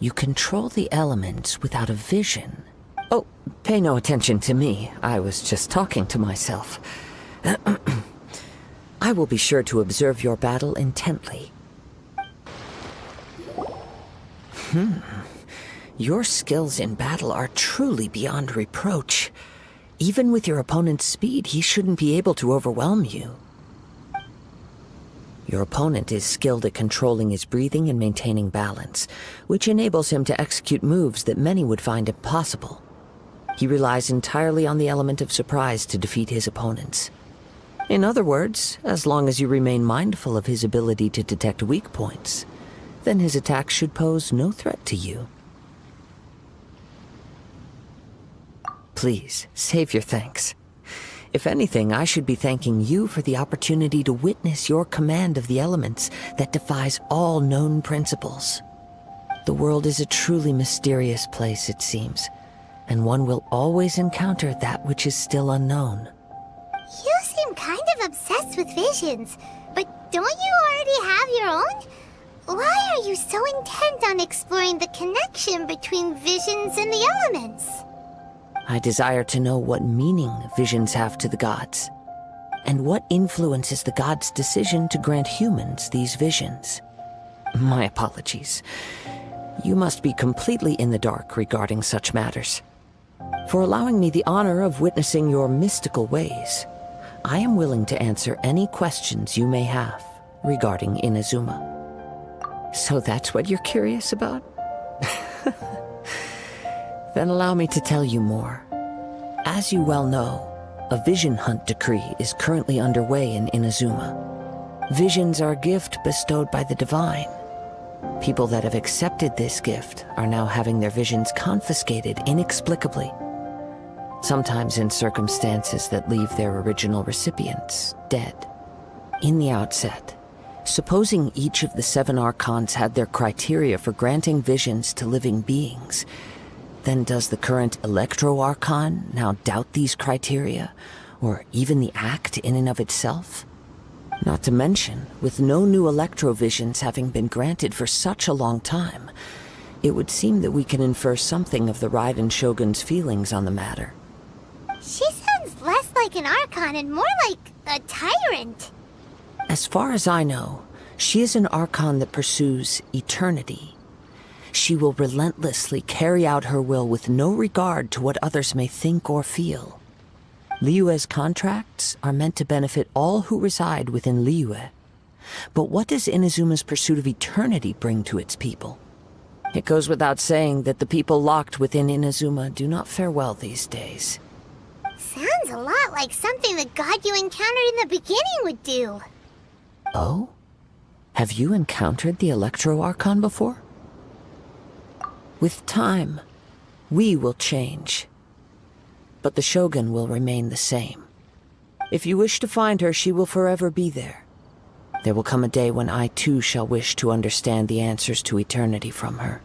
You control the elements without a vision. Oh, pay no attention to me. I was just talking to myself. I will be sure to observe your battle intently. Your skills in battle are truly beyond reproach. Even with your opponent's speed, he shouldn't be able to overwhelm you. Your opponent is skilled at controlling his breathing and maintaining balance, which enables him to execute moves that many would find impossible. He relies entirely on the element of surprise to defeat his opponents. In other words, as long as you remain mindful of his ability to detect weak points, then his attacks should pose no threat to you. Please, save your thanks. If anything, I should be thanking you for the opportunity to witness your command of the elements that defies all known principles. The world is a truly mysterious place, it seems, and one will always encounter that which is still unknown. You seem kind of obsessed with visions, but don't you already have your own? Why are you so intent on exploring the connection between visions and the elements? I desire to know what meaning visions have to the gods, and what influences the gods' decision to grant humans these visions. My apologies. You must be completely in the dark regarding such matters. For allowing me the honor of witnessing your mystical ways, I am willing to answer any questions you may have regarding Inazuma. So that's what you're curious about? Then allow me to tell you more. As you well know, a vision hunt decree is currently underway in Inazuma. Visions are a gift bestowed by the divine. People that have accepted this gift are now having their visions confiscated inexplicably. Sometimes in circumstances that leave their original recipients dead. In the outset, supposing each of the 7 archons had their criteria for granting visions to living beings, then does the current Electro-Archon now doubt these criteria, or even the act in and of itself? Not to mention, with no new Electro-Visions having been granted for such a long time, it would seem that we can infer something of the Raiden Shogun's feelings on the matter. She sounds less like an Archon and more like a tyrant. As far as I know, she is an Archon that pursues eternity. She will relentlessly carry out her will with no regard to what others may think or feel. Liyue's contracts are meant to benefit all who reside within Liyue. But what does Inazuma's pursuit of eternity bring to its people? It goes without saying that the people locked within Inazuma do not fare well these days. Sounds a lot like something the god you encountered in the beginning would do. Oh? Have you encountered the Electro-Archon before? With time, we will change. But the Shogun will remain the same. If you wish to find her, she will forever be there. There will come a day when I too shall wish to understand the answers to eternity from her.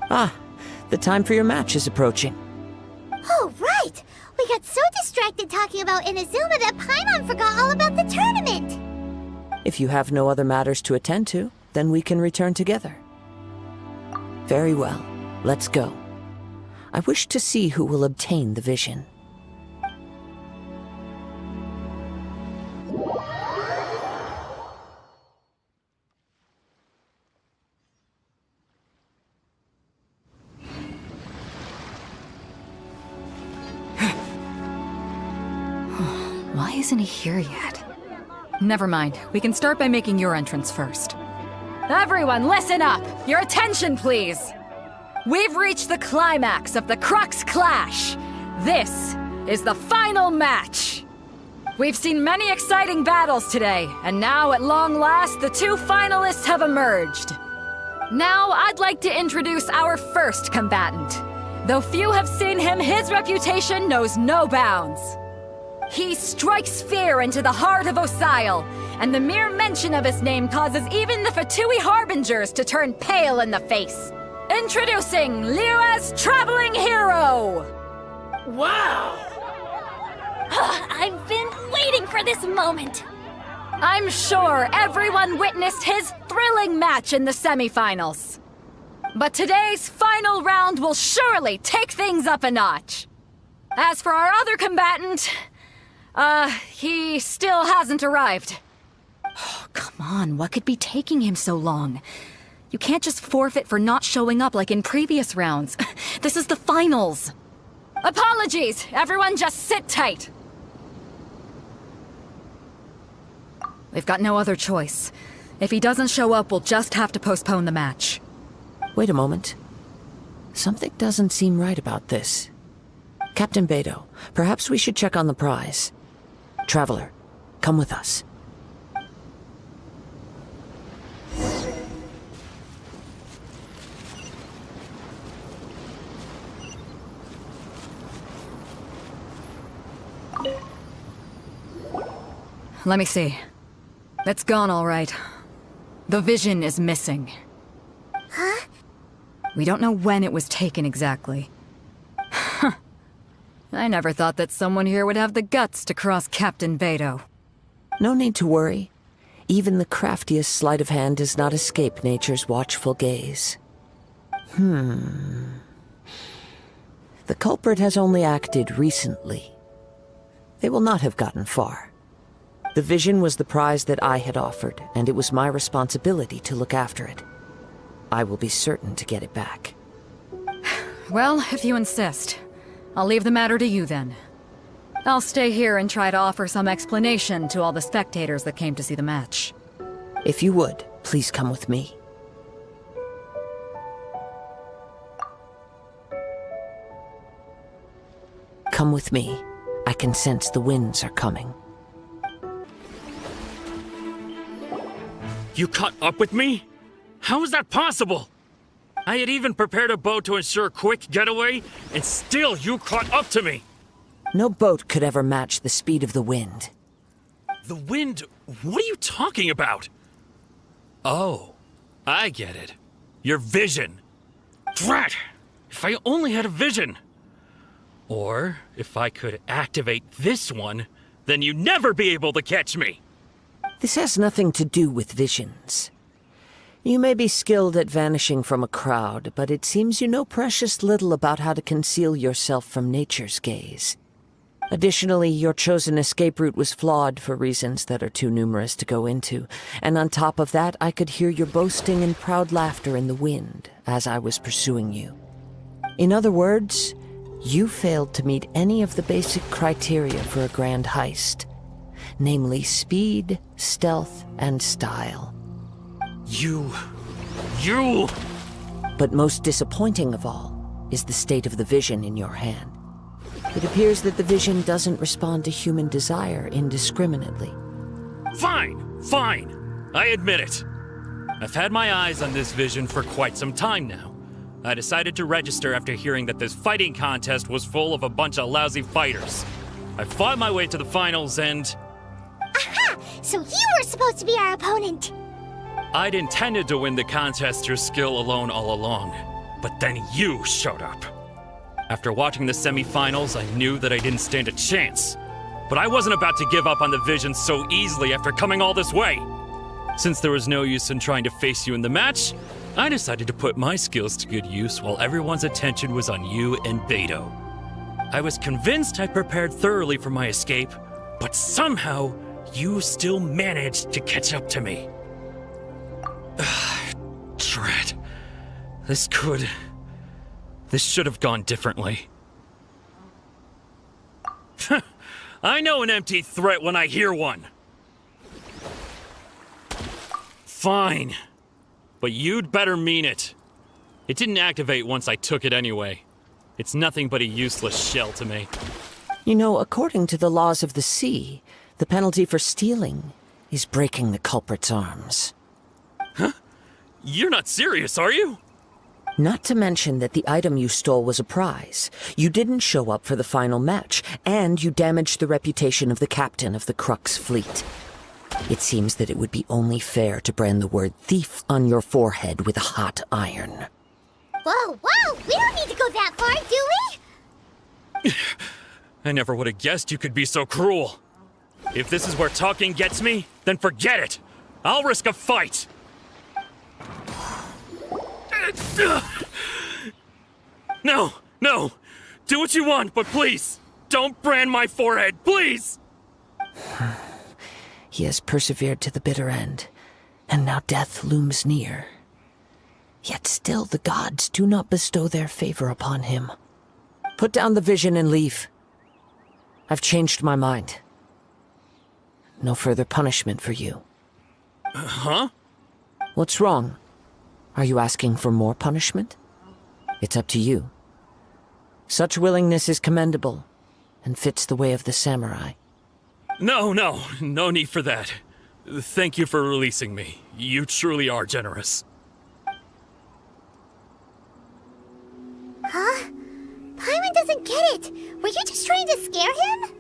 Ah, the time for your match is approaching. Oh, right! We got so distracted talking about Inazuma that Paimon forgot all about the tournament! If you have no other matters to attend to, then we can return together. Very well. Let's go. I wish to see who will obtain the vision. Why isn't he here yet? Never mind. We can start by making your entrance first. Everyone, listen up! Your attention, please! We've reached the climax of the Crux Clash! This is the final match! We've seen many exciting battles today, and now at long last, the 2 finalists have emerged. Now, I'd like to introduce our first combatant. Though few have seen him, his reputation knows no bounds. He strikes fear into the heart of Osile, and the mere mention of his name causes even the Fatui Harbingers to turn pale in the face. Introducing Liyue's traveling hero! Wow! I've been waiting for this moment! I'm sure everyone witnessed his thrilling match in the semifinals. But today's final round will surely take things up a notch. As for our other combatant, he still hasn't arrived. Oh, come on, what could be taking him so long? You can't just forfeit for not showing up like in previous rounds. This is the finals. Apologies, everyone just sit tight. We've got no other choice. If he doesn't show up, we'll just have to postpone the match. Wait a moment. Something doesn't seem right about this. Captain Beto, perhaps we should check on the prize. Traveler, come with us. Let me see. It's gone all right. The vision is missing. Huh? We don't know when it was taken exactly. I never thought that someone here would have the guts to cross Captain Beto. No need to worry. Even the craftiest sleight of hand does not escape nature's watchful gaze. The culprit has only acted recently. They will not have gotten far. The vision was the prize that I had offered, and it was my responsibility to look after it. I will be certain to get it back. Well, if you insist, I'll leave the matter to you then. I'll stay here and try to offer some explanation to all the spectators that came to see the match. If you would, please come with me. Come with me. I can sense the winds are coming. You caught up with me? How is that possible? I had even prepared a boat to ensure a quick getaway, and still you caught up to me! No boat could ever match the speed of the wind. The wind? What are you talking about? Oh, I get it. Your vision. Drat! If I only had a vision! Or, if I could activate this one, then you'd never be able to catch me! This has nothing to do with visions. You may be skilled at vanishing from a crowd, but it seems you know precious little about how to conceal yourself from nature's gaze. Additionally, your chosen escape route was flawed for reasons that are too numerous to go into, and on top of that, I could hear your boasting and proud laughter in the wind as I was pursuing you. In other words, you failed to meet any of the basic criteria for a grand heist. Namely speed, stealth, and style. You... But most disappointing of all is the state of the vision in your hand. It appears that the vision doesn't respond to human desire indiscriminately. Fine. I admit it. I've had my eyes on this vision for quite some time now. I decided to register after hearing that this fighting contest was full of a bunch of lousy fighters. I fought my way to the finals and... Aha! So you were supposed to be our opponent! I'd intended to win the contest through skill alone all along, but then you showed up. After watching the semi-finals, I knew that I didn't stand a chance. But I wasn't about to give up on the vision so easily after coming all this way. Since there was no use in trying to face you in the match, I decided to put my skills to good use while everyone's attention was on you and Beto. I was convinced I prepared thoroughly for my escape, but somehow, you still managed to catch up to me. Drat. This should have gone differently. I know an empty threat when I hear one. Fine. But you'd better mean it. It didn't activate once I took it anyway. It's nothing but a useless shell to me. You know, according to the laws of the sea, the penalty for stealing is breaking the culprit's arms. Huh? You're not serious, are you? Not to mention that the item you stole was a prize. You didn't show up for the final match, and you damaged the reputation of the captain of the Crux fleet. It seems that it would be only fair to brand the word thief on your forehead with a hot iron. Whoa! We don't need to go that far, do we? I never would have guessed you could be so cruel. If this is where talking gets me, then forget it. I'll risk a fight. No, no! Do what you want, but please, don't brand my forehead, please! He has persevered to the bitter end, and now death looms near. Yet still the gods do not bestow their favor upon him. Put down the vision and leave. I've changed my mind. No further punishment for you. Huh? What's wrong? Are you asking for more punishment? It's up to you. Such willingness is commendable, and fits the way of the samurai. No need for that. Thank you for releasing me. You truly are generous. Huh? Paimon doesn't get it. Were you just trying to scare him?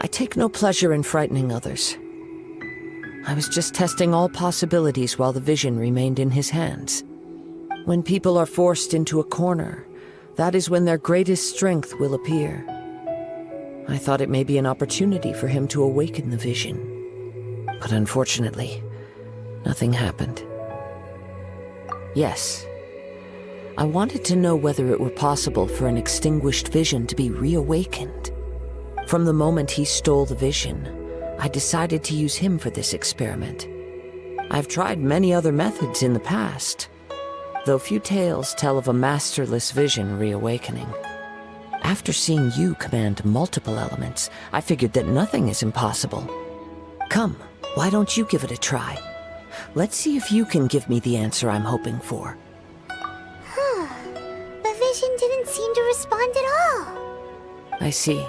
I take no pleasure in frightening others. I was just testing all possibilities while the vision remained in his hands. When people are forced into a corner, that is when their greatest strength will appear. I thought it may be an opportunity for him to awaken the vision. But unfortunately, nothing happened. Yes, I wanted to know whether it were possible for an extinguished vision to be reawakened. From the moment he stole the vision, I decided to use him for this experiment. I've tried many other methods in the past, though few tales tell of a masterless vision reawakening. After seeing you command multiple elements, I figured that nothing is impossible. Come, why don't you give it a try? Let's see if you can give me the answer I'm hoping for. The vision didn't seem to respond at all. I see.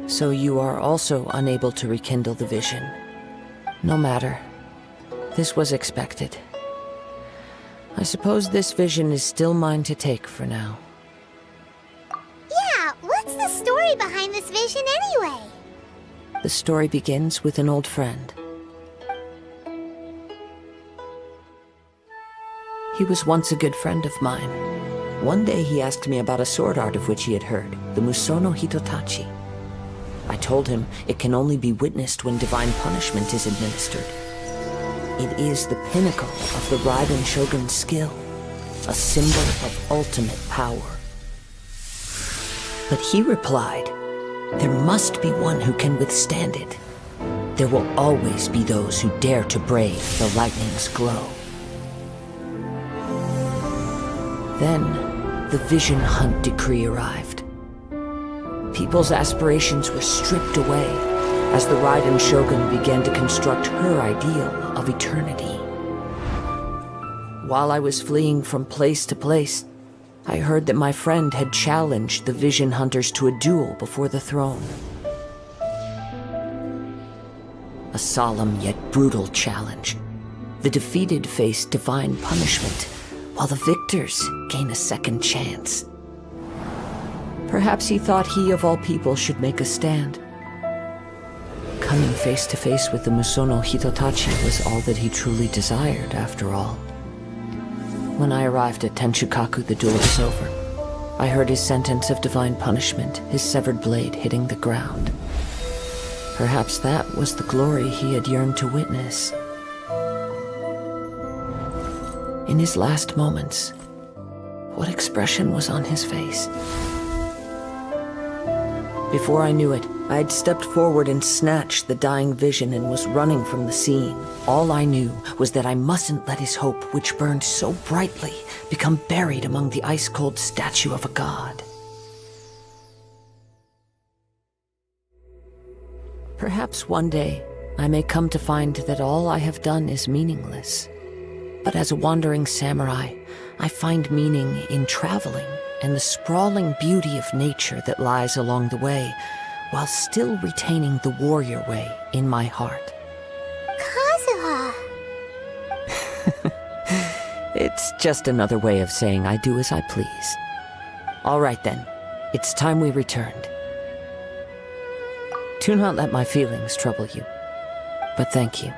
So you are also unable to rekindle the vision. No matter. This was expected. I suppose this vision is still mine to take for now. Yeah, what's the story behind this vision anyway? The story begins with an old friend. He was once a good friend of mine. One day he asked me about a sword art of which he had heard, the Musono Hitotachi. I told him it can only be witnessed when divine punishment is administered. It is the pinnacle of the Raiden Shogun's skill, a symbol of ultimate power. But he replied, there must be one who can withstand it. There will always be those who dare to brave the lightning's glow. Then, the Vision Hunt decree arrived. People's aspirations were stripped away as the Raiden Shogun began to construct her ideal of eternity. While I was fleeing from place to place, I heard that my friend had challenged the Vision Hunters to a duel before the throne. A solemn yet brutal challenge. The defeated face divine punishment, while the victors gain a second chance. Perhaps he thought he of all people should make a stand. Coming face to face with the Musono Hitotachi was all that he truly desired, after all. When I arrived at Tenshukaku, the duel was over. I heard his sentence of divine punishment, his severed blade hitting the ground. Perhaps that was the glory he had yearned to witness. In his last moments, what expression was on his face? Before I knew it, I had stepped forward and snatched the dying vision and was running from the scene. All I knew was that I mustn't let his hope, which burned so brightly, become buried among the ice-cold statue of a god. Perhaps one day, I may come to find that all I have done is meaningless. But as a wandering samurai, I find meaning in traveling and the sprawling beauty of nature that lies along the way, while still retaining the warrior way in my heart. Kazuha! It's just another way of saying I do as I please. All right then, it's time we returned. Do not let my feelings trouble you, but thank you.